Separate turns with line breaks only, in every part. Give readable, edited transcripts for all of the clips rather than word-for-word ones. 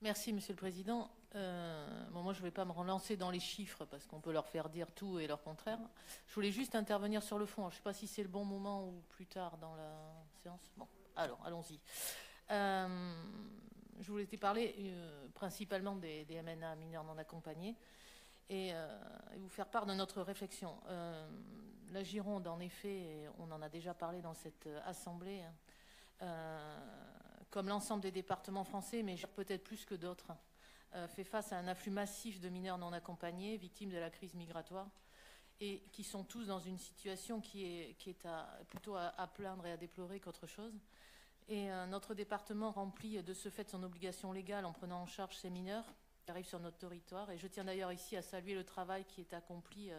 Merci, Monsieur le Président. Moi, je ne vais pas me relancer dans les chiffres parce qu'on peut leur faire dire tout et leur contraire. Je voulais juste intervenir sur le fond. Je ne sais pas si c'est le bon moment ou plus tard dans la séance. Bon, alors, allons-y. Je voulais te parler principalement des MNA mineurs non accompagnés et vous faire part de notre réflexion. La Gironde, en effet, on en a déjà parlé dans cette assemblée, comme l'ensemble des départements français, mais peut-être plus que d'autres, fait face à un afflux massif de mineurs non accompagnés, victimes de la crise migratoire, et qui sont tous dans une situation qui est plutôt à plaindre et à déplorer qu'autre chose. Et notre département remplit de ce fait son obligation légale en prenant en charge ces mineurs qui arrivent sur notre territoire. Et je tiens d'ailleurs ici à saluer le travail qui est accompli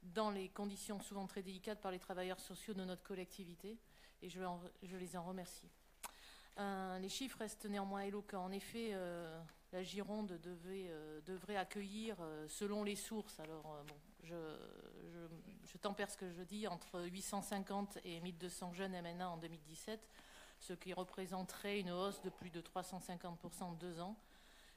dans les conditions souvent très délicates par les travailleurs sociaux de notre collectivité. Et je les en remercie. Les chiffres restent néanmoins éloquents. En effet, la Gironde devrait accueillir, selon les sources, alors bon, je tempère ce que je dis, entre 850 et 1200 jeunes MNA en 2017, ce qui représenterait une hausse de plus de 350% en 2 ans,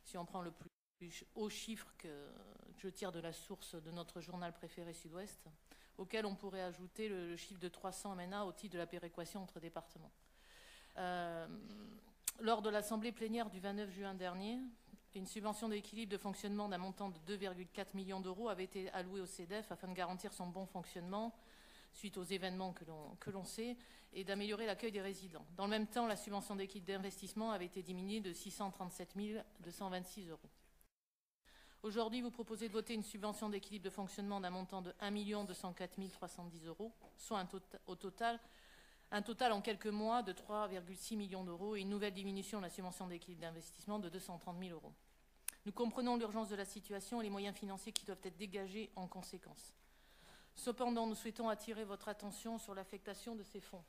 si on prend le plus haut chiffre que je tire de la source de notre journal préféré Sud-Ouest, auquel on pourrait ajouter le chiffre de 300 MNA au titre de la péréquation entre départements. Lors de l'assemblée plénière du 29 juin dernier, une subvention d'équilibre de fonctionnement d'un montant de 2,4 millions d'euros avait été allouée au CEDEF afin de garantir son bon fonctionnement suite aux événements que l'on sait et d'améliorer l'accueil des résidents. Dans le même temps, la subvention d'équilibre d'investissement avait été diminuée de 637 226 euros. Aujourd'hui, vous proposez de voter une subvention d'équilibre de fonctionnement d'un montant de 1 204 310 euros, soit un total en quelques mois de 3,6 millions d'euros et une nouvelle diminution de la subvention d'équilibre d'investissement de 230 000 euros. Nous comprenons l'urgence de la situation et les moyens financiers qui doivent être dégagés en conséquence. Cependant, nous souhaitons attirer votre attention sur l'affectation de ces fonds.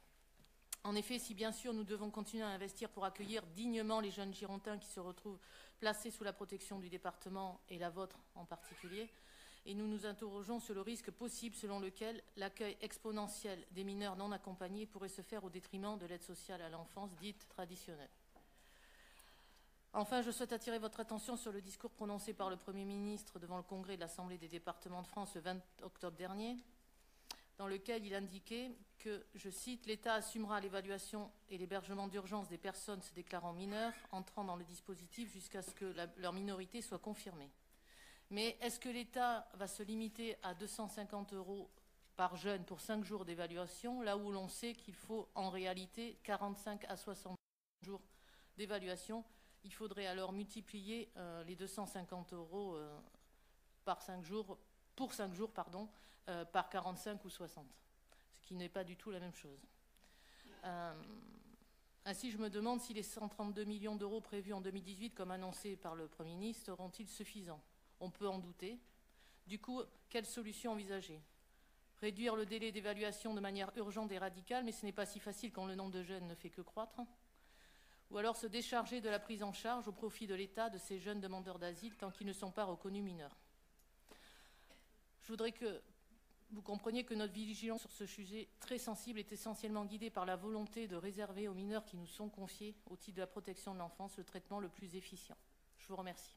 En effet, si bien sûr nous devons continuer à investir pour accueillir dignement les jeunes Girondins qui se retrouvent placés sous la protection du département et la vôtre en particulier, et nous nous interrogeons sur le risque possible selon lequel l'accueil exponentiel des mineurs non accompagnés pourrait se faire au détriment de l'aide sociale à l'enfance dite traditionnelle. Enfin, je souhaite attirer votre attention sur le discours prononcé par le Premier ministre devant le Congrès de l'Assemblée des départements de France le 20 octobre dernier, dans lequel il indiquait que, je cite, « l'État assumera l'évaluation et l'hébergement d'urgence des personnes se déclarant mineures entrant dans le dispositif jusqu'à ce que leur minorité soit confirmée ». Mais est-ce que l'État va se limiter à 250 euros par jeune pour 5 jours d'évaluation, là où l'on sait qu'il faut en réalité 45 à 60 jours d'évaluation? Il faudrait alors multiplier les 250 euros par 5 jours, pour 5 jours, pardon, par 45 ou 60, ce qui n'est pas du tout la même chose. Ainsi, je me demande si les 132 millions d'euros prévus en 2018, comme annoncé par le Premier ministre, seront-ils suffisants? On peut en douter. Du coup, quelle solution envisager? Réduire le délai d'évaluation de manière urgente et radicale, mais ce n'est pas si facile quand le nombre de jeunes ne fait que croître. Ou alors se décharger de la prise en charge au profit de l'État de ces jeunes demandeurs d'asile tant qu'ils ne sont pas reconnus mineurs. Je voudrais que vous compreniez que notre vigilance sur ce sujet très sensible est essentiellement guidée par la volonté de réserver aux mineurs qui nous sont confiés, au titre de la protection de l'enfance, le traitement le plus efficient. Je vous remercie.